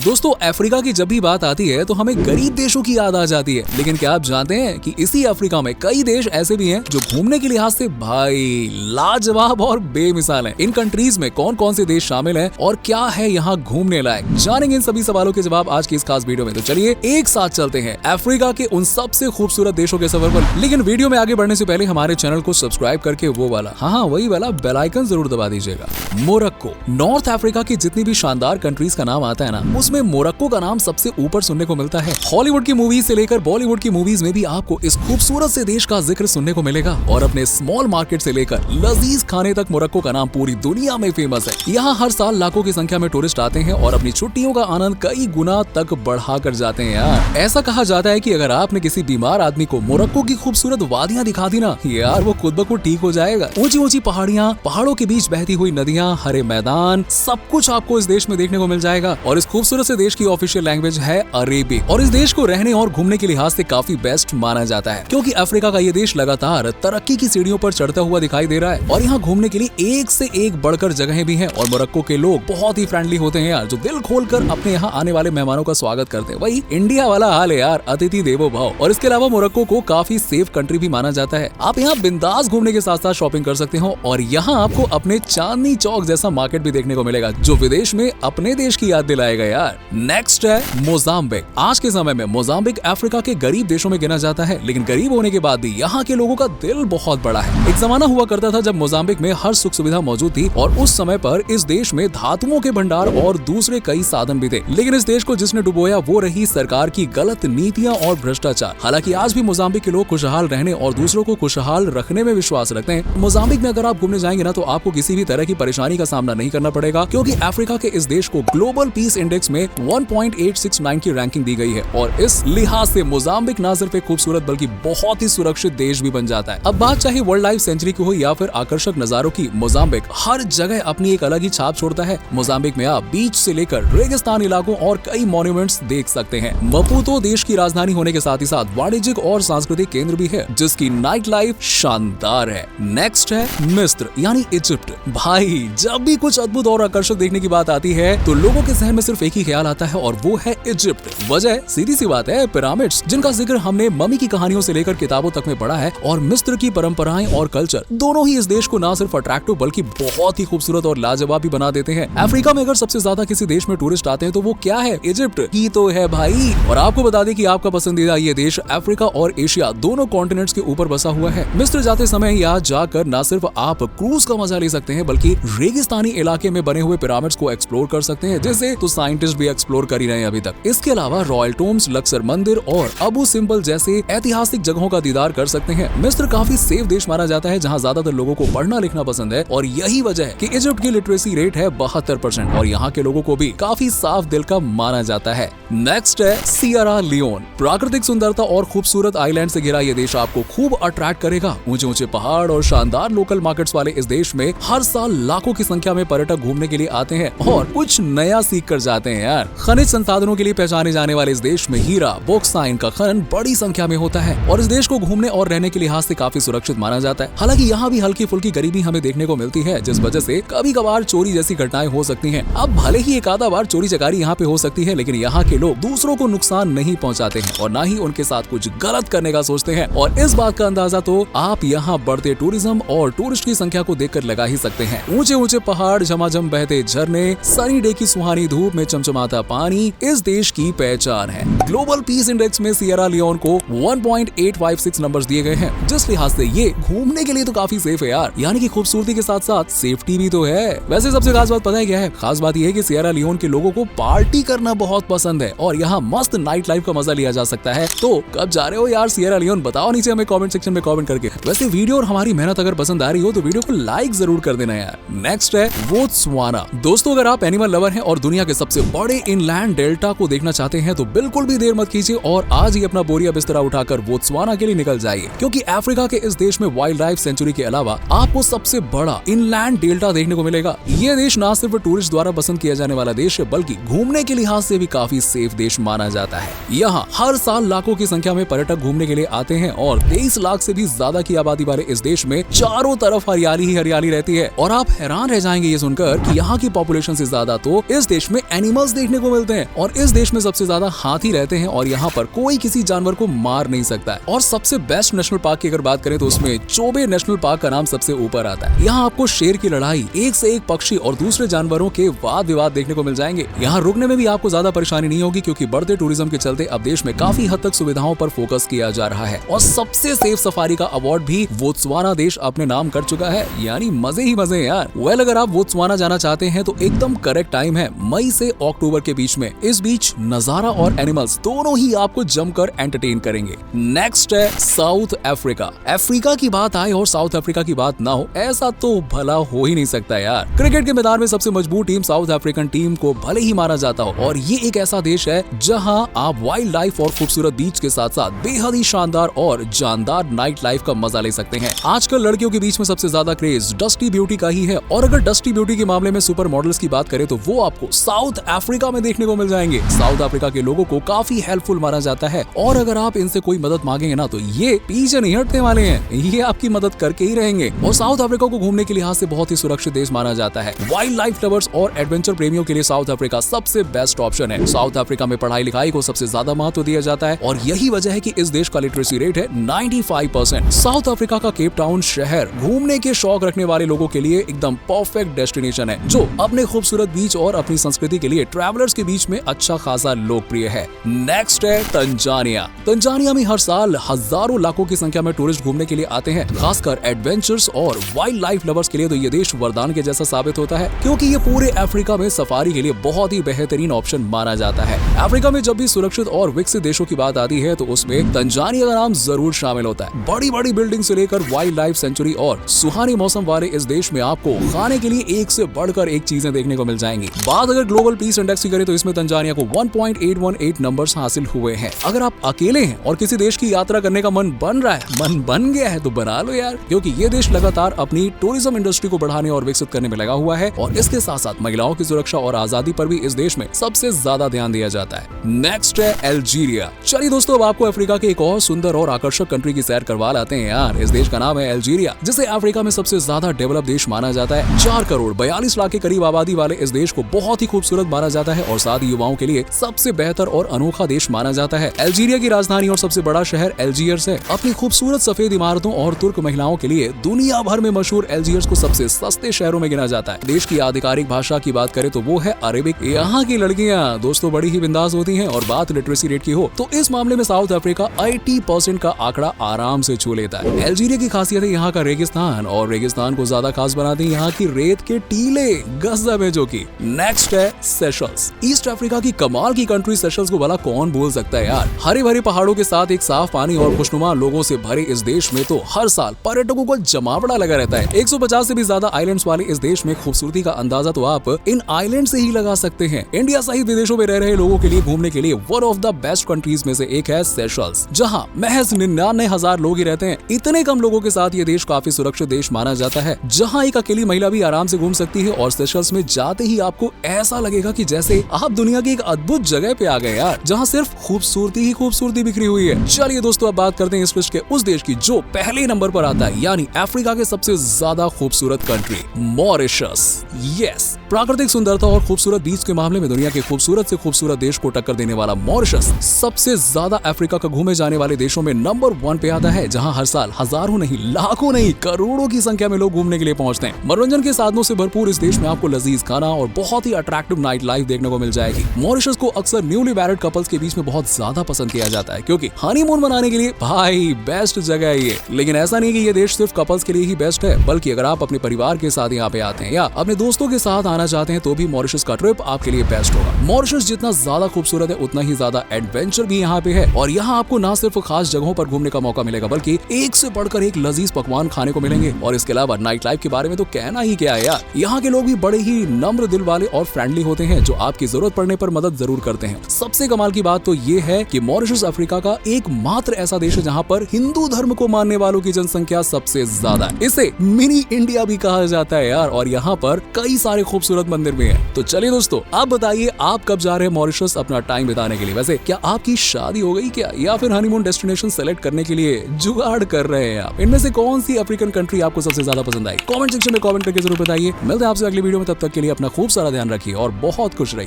दोस्तों अफ्रीका की जब भी बात आती है तो हमें गरीब देशों की याद आ जाती है, लेकिन क्या आप जानते हैं कि इसी अफ्रीका में कई देश ऐसे भी हैं जो घूमने के लिहाज से भाई लाजवाब और बेमिसाल हैं। इन कंट्रीज में कौन कौन से देश शामिल हैं और क्या है यहाँ घूमने लायक, जानेंगे इन सभी सवालों के जवाब आज की इस खास वीडियो में। तो चलिए एक साथ चलते हैं अफ्रीका के उन सबसे खूबसूरत देशों के सफर पर। लेकिन वीडियो में आगे बढ़ने से पहले हमारे चैनल को सब्सक्राइब करके वो वाला वही वाला बेल आइकन जरूर दबा दीजिएगा। मोरक्को। नॉर्थ अफ्रीका की जितनी भी शानदार कंट्रीज का नाम आता है ना, उसमें मोरक्को का नाम सबसे ऊपर सुनने को मिलता है। हॉलीवुड की मूवीज से लेकर बॉलीवुड की मूवीज में भी आपको इस खूबसूरत से देश का जिक्र सुनने को मिलेगा और अपने स्मॉल मार्केट से लेकर लजीज खाने तक मोरक्को का नाम पूरी दुनिया में फेमस है। यहाँ हर साल लाखों की संख्या में टूरिस्ट आते हैं और अपनी छुट्टियों का आनंद कई गुना तक बढ़ा कर जाते हैं यार। ऐसा कहा जाता है कि अगर आपने किसी बीमार आदमी को मोरक्को की खूबसूरत वादियां दिखा दी ना यार, वो खुद ब खुद ठीक हो जाएगा। ऊंची ऊंची पहाड़ियां, पहाड़ों के बीच बहती हुई नदियां, हरे मैदान, सब कुछ आपको इस देश में देखने को मिल जाएगा। और इस खूबसूरत से देश की ऑफिशियल लैंग्वेज है अरेबिक और इस देश को रहने और घूमने के लिहाज से काफी बेस्ट माना जाता है, क्योंकि अफ्रीका का ये देश लगातार तरक्की की सीढ़ियों पर चढ़ता हुआ दिखाई दे रहा है और यहाँ घूमने के लिए एक से एक बढ़कर जगहें भी हैं। और मोरक्को के लोग बहुत ही फ्रेंडली होते हैं यार, जो दिल खोलकर अपने यहाँ आने वाले मेहमानों का स्वागत करते हैं। वही इंडिया वाला हाल है यार, अतिथि देवो भव। और इसके अलावा मोरक्को को काफी सेफ कंट्री भी माना जाता है। आप यहाँ बिंदास घूमने के साथ साथ शॉपिंग कर सकते हो और यहाँ आपको अपने चांदनी चौक जैसा मार्केट भी देखने को मिलेगा, जो विदेश में अपने देश की याद दिलाएगा यार। नेक्स्ट है मोजाम्बिक। आज के समय में मोजाम्बिक अफ्रीका के गरीब देशों में गिना जाता है, लेकिन गरीब होने के बाद भी यहाँ के लोगों का दिल बहुत बड़ा है। एक जमाना हुआ करता था जब मोजाम्बिक में हर सुख सुविधा मौजूद थी और उस समय पर इस देश में धातुओं के भंडार और दूसरे कई साधन भी थे, लेकिन इस देश को जिसने डुबोया वो रही सरकार की गलत नीतियां और भ्रष्टाचार। हालांकि आज भी मोजाम्बिक के लोग खुशहाल रहने और दूसरों को खुशहाल रखने में विश्वास रखते हैं। मोजाम्बिक में अगर आप घूमने जाएंगे ना, तो आपको किसी भी तरह की परेशानी का सामना नहीं करना पड़ेगा, क्योंकि अफ्रीका के इस देश को ग्लोबल पीस इंडेक्स में 1.869 की रैंकिंग दी गई है और इस लिहाज से मोजाम्बिक न सिर्फ एक खूबसूरत बल्कि बहुत ही सुरक्षित देश भी बन जाता है। अब बात चाहे वर्ल्ड लाइफ सेंचुरी की हो या फिर आकर्षक नजारों की, मोजाम्बिक हर जगह अपनी एक अलग ही छाप छोड़ता है। मोजाम्बिक में आप बीच से लेकर रेगिस्तान इलाकों और कई मॉन्यूमेंट्स देख सकते हैं। मपूतो देश की राजधानी होने के साथ ही साथ वाणिज्यिक और सांस्कृतिक केंद्र भी है, जिसकी नाइट लाइफ शानदार है। नेक्स्ट है मिस्र यानी इजिप्ट। भाई जब भी कुछ अद्भुत और आकर्षक देखने की बात आती है तो लोगों के जहन में सिर्फ एक ही ख्याल आता है और वो है इजिप्ट। वजह सीधी सी बात है, पिरामिड्स, जिनका जिक्र हमने मम्मी की कहानियों से लेकर किताबों तक में पढ़ा है। और मिस्र की परंपराएं और कल्चर दोनों ही इस देश को न सिर्फ अट्रैक्टिव बल्कि बहुत ही खूबसूरत और लाजवाब भी बना देते हैं। अफ्रीका में अगर सबसे ज्यादा किसी देश में टूरिस्ट आते हैं तो वो क्या है? इजिप्ट ही तो है भाई। और आपको बता दें कि आपका पसंदीदा ये देश अफ्रीका और एशिया दोनों कॉन्टिनेंट्स के ऊपर बसा हुआ है। मिस्र जाते समय यहाँ जाकर न सिर्फ आप क्रूज का मजा ले सकते हैं बल्कि रेगिस्तानी इलाके में बने हुए पिरामिड्स को एक्सप्लोर कर सकते हैं, जैसे तो साइंटिस्ट भी एक्सप्लोर कर ही रहे हैं अभी तक। इसके अलावा रॉयल टोम्स, लक्सर मंदिर और अबू सिंबल जैसे ऐतिहासिक जगहों का दीदार कर सकते हैं। मिस्र काफी सेफ देश माना जाता है, जहाँ ज्यादातर लोगों को पढ़ना लिखना पसंद है और यही वजह है कि इजिप्ट की लिटरेसी रेट है 72% और यहाँ के लोगों को भी काफी साफ दिल का माना जाता है। नेक्स्ट है सियरा लियोन। प्राकृतिक सुंदरता और खूबसूरत आइलैंड से घिरा ये देश आपको खूब अट्रैक्ट करेगा। ऊंचे ऊंचे पहाड़ और शानदार लोकल मार्केट्स वाले इस देश में हर साल लाखों की संख्या में पर्यटक घूमने के लिए आते हैं और कुछ नया सीख कर जाते हैं यार। खनिज संसाधनों के लिए पहचाने जाने वाले इस देश में हीरा, बॉक्साइन का खनन बड़ी संख्या में होता है और इस देश को घूमने और रहने के लिहाज से काफी सुरक्षित माना जाता है। हालांकि यहाँ भी हल्की फुल्की गरीबी हमें देखने को मिलती है, जिस वजह से कभी कभार चोरी जैसी घटनाएं हो सकती हैं। अब भले ही एक आधा बार चोरी चकारी यहाँ पे हो सकती है, लेकिन यहाँ के लोग दूसरों को नुकसान नहीं पहुँचाते हैं और न ही उनके साथ कुछ गलत करने का सोचते हैं। और इस बात का अंदाजा तो आप यहाँ बढ़ते टूरिज्म और टूरिस्ट की संख्या को देखकर लगा ही सकते हैं। ऊंचे ऊंचे पहाड़, झमाझम बहते झरने, सनी डे की सुहानी धूप में चमचमाता पानी इस देश की पहचान है। ग्लोबल पीस इंडेक्स में सियरा लियोन को 1.856 नंबर्स दिए गए हैं, जिस लिहाज से ये घूमने के लिए तो काफी सेफ है यार। यानी कि खूबसूरती के साथ साथ सेफ्टी भी तो है। वैसे सबसे खास बात पता है क्या है? खास बात यह है कि सियरा लियोन के लोगों को पार्टी करना बहुत पसंद है और यहाँ मस्त नाइट लाइफ का मजा लिया जा सकता है। तो कब जा रहे हो यार सियरा लियोन? बताओ नीचे हमें कमेंट सेक्शन में कमेंट करके। वैसे वीडियो और हमारी मेहनत अगर पसंद आ रही हो तो वीडियो को लाइक जरूर कर देना यार। नेक्स्ट है बोत्सवाना। दोस्तों अगर आप एनिमल लवर हैं और दुनिया के सबसे बड़े इनलैंड डेल्टा को देखना चाहते हैं तो बिल्कुल भी ज्यादा देर मत कीजिए और आज ही अपना बोरिया बिस्तरा उठाकर बोत्सवाना के लिए निकल जाइए, क्योंकि अफ्रीका के इस देश में वाइल्ड लाइफ सेंचुरी के अलावा आपको सबसे बड़ा इनलैंड डेल्टा देखने को मिलेगा। ये देश न सिर्फ टूरिस्ट द्वारा पसंद किया जाने वाला देश है, बल्कि घूमने के लिहाज से भी काफी सेफ देश माना जाता है। यहाँ हर साल लाखों की संख्या में पर्यटक घूमने के लिए आते हैं और 23 लाख से भी ज्यादा की आबादी वाले इस देश में चारों तरफ हरियाली ही हरियाली रहती है। और आप हैरान रह जाएंगे ये सुनकर कि यहाँ की पॉपुलेशन से ज्यादा तो इस देश में एनिमल्स देखने को मिलते हैं और इस देश में सबसे ज्यादा हाथी रहते हैं और यहाँ पर कोई किसी जानवर को मार नहीं सकता है। और सबसे बेस्ट नेशनल पार्क की अगर बात करें तो उसमें चोबे नेशनल पार्क का नाम सबसे ऊपर आता है। यहाँ आपको शेर की लड़ाई, एक से एक पक्षी और दूसरे जानवरों के वाद विवाद देखने को मिल जाएंगे। यहाँ रुकने में भी आपको ज्यादा परेशानी नहीं होगी, क्योंकि बढ़ते टूरिज्म के चलते अब देश में काफी हद तक सुविधाओं पर फोकस किया जा रहा है। और सबसे सेफ सफारी का अवार्ड भी बोत्सवाना देश अपने नाम कर चुका है, यानी मजे ही मजे यार। वेल, अगर आप बोत्सवाना जाना चाहते हैं तो एकदम करेक्ट टाइम है मई से अक्टूबर के बीच में। इस बीच नजारा और एनिमल्स दोनों ही आपको जमकर एंटरटेन करेंगे। नेक्स्ट है साउथ अफ्रीका। अफ्रीका की बात आए और साउथ अफ्रीका की बात ना हो, ऐसा तो भला हो ही नहीं सकता यार। क्रिकेट के मैदान में सबसे मजबूत टीम साउथ अफ्रीकन टीम को भले ही माना जाता हो, और ये एक ऐसा देश है जहां आप वाइल्ड लाइफ और खूबसूरत बीच के साथ साथ बेहद ही शानदार और जानदार नाइट लाइफ का मजा ले सकते हैं। आजकल लड़कियों के बीच में सबसे ज्यादा क्रेज डस्टी ब्यूटी का ही है, और अगर डस्टी ब्यूटी के मामले में सुपर मॉडल्स की बात करें तो वो आपको साउथ अफ्रीका में देखने को मिल जाएंगे। साउथ अफ्रीका के लोगों को काफी हेल्पफुल माना जाता है, और अगर आप इनसे कोई मदद मांगेंगे ना तो ये पीछे नहीं हटने वाले हैं, ये आपकी मदद करके ही रहेंगे। और साउथ अफ्रीका को घूमने के लिहाज से बहुत ही सुरक्षित देश माना जाता है। वाइल्ड लाइफ लवर्स और एडवेंचर प्रेमियों के लिए साउथ अफ्रीका सबसे बेस्ट ऑप्शन है। साउथ अफ्रीका में पढ़ाई लिखाई को सबसे ज्यादा महत्व दिया जाता है, और यही वजह है कि इस देश का लिटरेसी रेट है 95%। साउथ अफ्रीका का केप टाउन शहर घूमने के शौक रखने वाले लोगों के लिए एकदम परफेक्ट डेस्टिनेशन है, जो अपने खूबसूरत बीच और अपनी संस्कृति के लिए ट्रैवलर्स के बीच में अच्छा खासा लोकप्रिय है। नेक्स्ट है तंजानिया। तंजानिया में हर साल हजारों लाखों की संख्या में टूरिस्ट घूमने के लिए आते हैं। खासकर एडवेंचर्स और वाइल्ड लाइफ लवर्स के लिए तो ये देश वरदान के जैसा साबित होता है, क्योंकि ये पूरे अफ्रीका में सफारी के लिए बहुत ही बेहतरीन ऑप्शन माना जाता है। अफ्रीका में जब भी सुरक्षित और विकसित देशों की बात आती है तो उसमें तंजानिया का नाम जरूर शामिल होता है। बड़ी बड़ी बिल्डिंग से लेकर वाइल्ड लाइफ सेंचुरी और सुहाने मौसम वाले इस देश में आपको खाने के लिए एक से बढ़कर एक चीजें देखने को मिल जाएंगी। बात अगर ग्लोबल पीस इंडेक्स की करें तो इसमें तंजानिया को 1.818 नंबर्स हासिल हुए हैं। अगर आप अकेले हैं और किसी देश की यात्रा करने का मन बन गया है तो बना लो यार, क्योंकि ये देश लगातार अपनी टूरिज्म इंडस्ट्री को बढ़ाने और विकसित करने में लगा हुआ है, और इसके साथ साथ महिलाओं की सुरक्षा और आजादी पर भी इस देश में सबसे ज्यादा ध्यान दिया जाता है। नेक्स्ट है अल्जीरिया। चलिए दोस्तों, अब आपको अफ्रीका के एक और सुंदर और आकर्षक कंट्री की सैर करवा लाते हैं यार। इस देश का नाम है अल्जीरिया, जिसे अफ्रीका में सबसे ज्यादा डेवलप देश माना जाता है। 4 करोड़ 42 लाख के करीब आबादी वाले इस देश को बहुत ही खूबसूरत माना जाता है, और साथ ही युवाओं के लिए सबसे बेहतर और अनोखा देश माना जाता है। अल्जीरिया की राजधानी और सबसे बड़ा शहर अल्जीयर्स है। अपनी खूबसूरत सफेद इमारतों और तुर्क महिलाओं के लिए दुनिया भर में मशहूर अल्जीयर्स को सबसे सस्ते शहरों में गिना जाता है। देश की आधिकारिक भाषा की बात करें तो वो है अरेबिक। यहाँ की लड़कियाँ दोस्तों बड़ी ही बिंदास होती हैं, और बात लिटरेसी रेट की हो तो इस मामले में साउथ अफ्रीका 80% का आंकड़ा आराम से छू लेता है। अल्जीरिया की खासियत है यहाँ का रेगिस्तान, और रेगिस्तान को ज्यादा खास बनाते हैं यहाँ की रेत के टीले, गजब है जो की। नेक्स्ट है सेशल्स। ईस्ट अफ्रीका की कमाल की कंट्री सेशल्स को भला कौन भूल सकता है यार। हरे भरे पहाड़ों के साथ एक साफ पानी और खुशनुमा लोगों से भरे इस देश में तो हर साल पर्यटकों को जमावड़ा लगा रहता है। 150 से भी ज्यादा आइलैंड्स वाले इस देश में खूबसूरती का अंदाजा तो आप इन आइलैंड से ही लगा सकते हैं। इंडिया सहित विदेशों में रह रहे लोगों के लिए घूमने के लिए one of the best countries में से एक है सेशल्स, जहां महज 99,000 लोग ही रहते हैं। इतने कम लोगों के साथ ये देश काफी सुरक्षित देश माना जाता है, जहां एक अकेली महिला भी आराम से घूम सकती है, और सेशल्स में जाते ही आपको ऐसा लगेगा कि जैसे आप दुनिया की एक अद्भुत जगह पे आ गए यार, जहां सिर्फ खूबसूरती ही खूबसूरती बिखरी हुई है। चलिए दोस्तों, अब बात करते हैं इस लिस्ट के उस देश की जो पहले नंबर पर आता है, यानी अफ्रीका के सबसे ज्यादा खूबसूरत कंट्री मॉरिशस। यस, प्राकृतिक सुंदरता और खूबसूरत बीच के मामले में दुनिया के खूबसूरत से खूबसूरत देश को टक्कर देने वाला मॉरिशस सबसे ज्यादा अफ्रीका का घूमे जाने वाले देशों में नंबर 1 पे आता है, जहां हर साल हजारों नहीं, लाखों नहीं, करोड़ों की संख्या में लोग घूमने के लिए पहुंचते हैं। मनोरंजन के साधनों से भरपूर इस देश में आपको लजीज खाना और बहुत ही अट्रैक्टिव नाइट लाइफ देखने को मिल जाएगी। मॉरिशस को अक्सर न्यूली मैरिड कपल्स के बीच में बहुत ज्यादा पसंद किया जाता है, क्योंकि हनीमून मनाने के लिए भाई बेस्ट जगह है ये। लेकिन ऐसा नहीं कि ये देश सिर्फ कपल्स के लिए ही बेस्ट है, बल्कि अगर आप अपने परिवार के साथ यहाँ पे आते हैं या अपने दोस्तों के साथ आना चाहते हैं तो भी मॉरिशस का ट्रिप आपके लिए बेस्ट होगा। मॉरिशस जितना ज्यादा खूबसूरत है उतना ही ज्यादा एडवेंचर भी यहाँ पे है, और यहाँ आपको न सिर्फ खास जगहों पर घूमने का मौका मिलेगा, बल्कि एक से बढ़कर एक लजीज पकवान खाने को मिलेंगे। और इसके अलावा नाइट लाइफ के बारे में तो कहना ही क्या है यार, यहाँ के लोग भी बड़े ही नम्र दिल वाले और फ्रेंडली होते हैं, जो आपकी जरूरत पड़ने पर मदद जरूर करते हैं। सबसे कमाल कमाल की बात तो ये है कि मॉरिशस अफ्रीका का एकमात्र ऐसा देश है जहाँ पर हिंदू धर्म को मानने वालों की जनसंख्या सबसे ज्यादा है। इसे मिनी इंडिया भी कहा जाता है यार, और यहाँ पर कई सारे खूबसूरत मंदिर भी हैं। तो चलिए दोस्तों, आप बताइए आप कब जा रहे हैं मॉरिशस अपना टाइम बिताने के लिए। वैसे क्या आपकी शादी हो गई क्या, या फिर हनीमून डेस्टिनेशन सेलेक्ट करने के लिए जुगाड़ कर रहे हैं आप? इनमें से कौन सी अफ्रीकन कंट्री आपको सबसे ज्यादा पसंद आई? कमेंट सेक्शन में कमेंट करके जरूर बताइए। मिलते हैं आपसे अगली वीडियो में, तब तक के लिए अपना खूब सारा ध्यान रखिए और बहुत खुश रहिए।